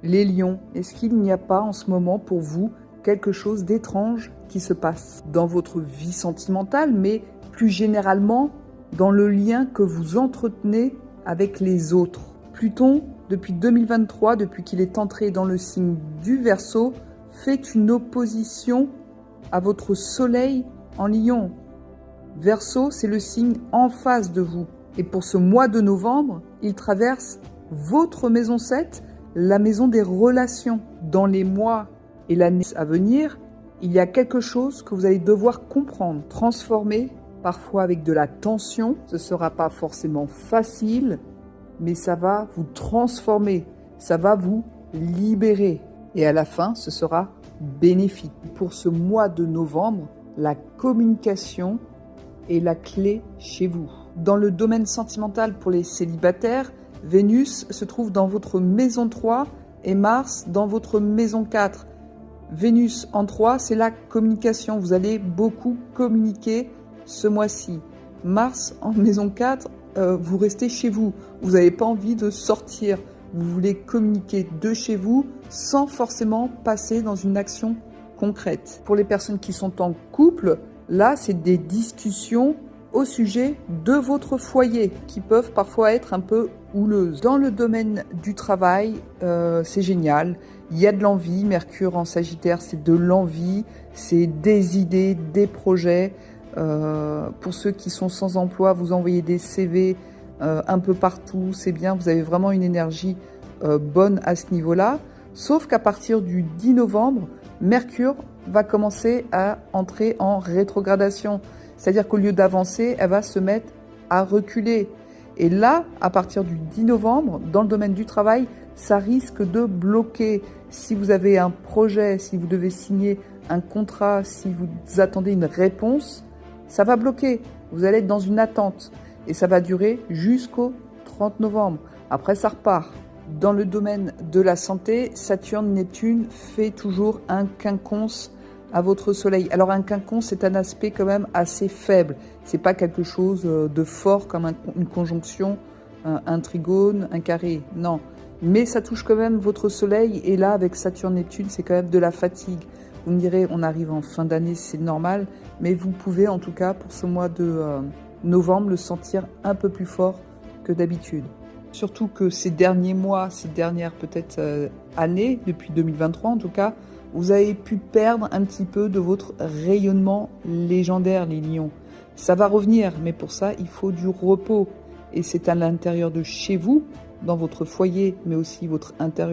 Les lions, est-ce qu'il n'y a pas en ce moment pour vous quelque chose d'étrange qui se passe dans votre vie sentimentale, mais plus généralement dans le lien que vous entretenez avec les autres? Pluton, depuis 2023, depuis qu'il est entré dans le signe du Verseau, fait une opposition à votre soleil en Lion. Verseau, c'est le signe en face de vous. Et pour ce mois de novembre, il traverse votre maison 7, la maison des relations. Dans les mois et l'année à venir, il y a quelque chose que vous allez devoir comprendre, transformer, parfois avec de la tension. Ce ne sera pas forcément facile, mais ça va vous transformer, ça va vous libérer. Et à la fin, ce sera bénéfique. Pour ce mois de novembre, la communication est la clé chez vous. Dans le domaine sentimental pour les célibataires, Vénus se trouve dans votre maison 3 et Mars dans votre maison 4. Vénus en 3, c'est la communication. Vous allez beaucoup communiquer ce mois-ci. Mars en maison 4, vous restez chez vous. Vous n'avez pas envie de sortir. Vous voulez communiquer de chez vous sans forcément passer dans une action concrète. Pour les personnes qui sont en couple, là, c'est des discussions au sujet de votre foyer qui peuvent parfois être un peu houleuses. Dans le domaine du travail, c'est génial. Il y a de l'envie. Mercure en Sagittaire, c'est de l'envie, c'est des idées, des projets. Pour ceux qui sont sans emploi, vous envoyez des CV un peu partout, c'est bien. Vous avez vraiment une énergie bonne à ce niveau-là. Sauf qu'à partir du 10 novembre, Mercure va commencer à entrer en rétrogradation. C'est-à-dire qu'au lieu d'avancer, elle va se mettre à reculer. Et là, à partir du 10 novembre, dans le domaine du travail, ça risque de bloquer. Si vous avez un projet, si vous devez signer un contrat, si vous attendez une réponse, ça va bloquer. Vous allez être dans une attente. Et ça va durer jusqu'au 30 novembre. Après, ça repart. Dans le domaine de la santé, Saturne-Neptune fait toujours un quinconce à votre soleil. Alors un quinconce, c'est un aspect quand même assez faible. C'est pas quelque chose de fort comme une conjonction, un trigone, un carré. Non. Mais ça touche quand même votre soleil. Et là, avec Saturne-Neptune, c'est quand même de la fatigue. Vous me direz, on arrive en fin d'année, c'est normal. Mais vous pouvez, en tout cas, pour ce mois de novembre, le sentir un peu plus fort que d'habitude. Surtout que ces derniers mois, ces dernières peut-être années, depuis 2023 en tout cas, vous avez pu perdre un petit peu de votre rayonnement légendaire, les lions. Ça va revenir, mais pour ça, il faut du repos. Et c'est à l'intérieur de chez vous, dans votre foyer, mais aussi votre intérieur.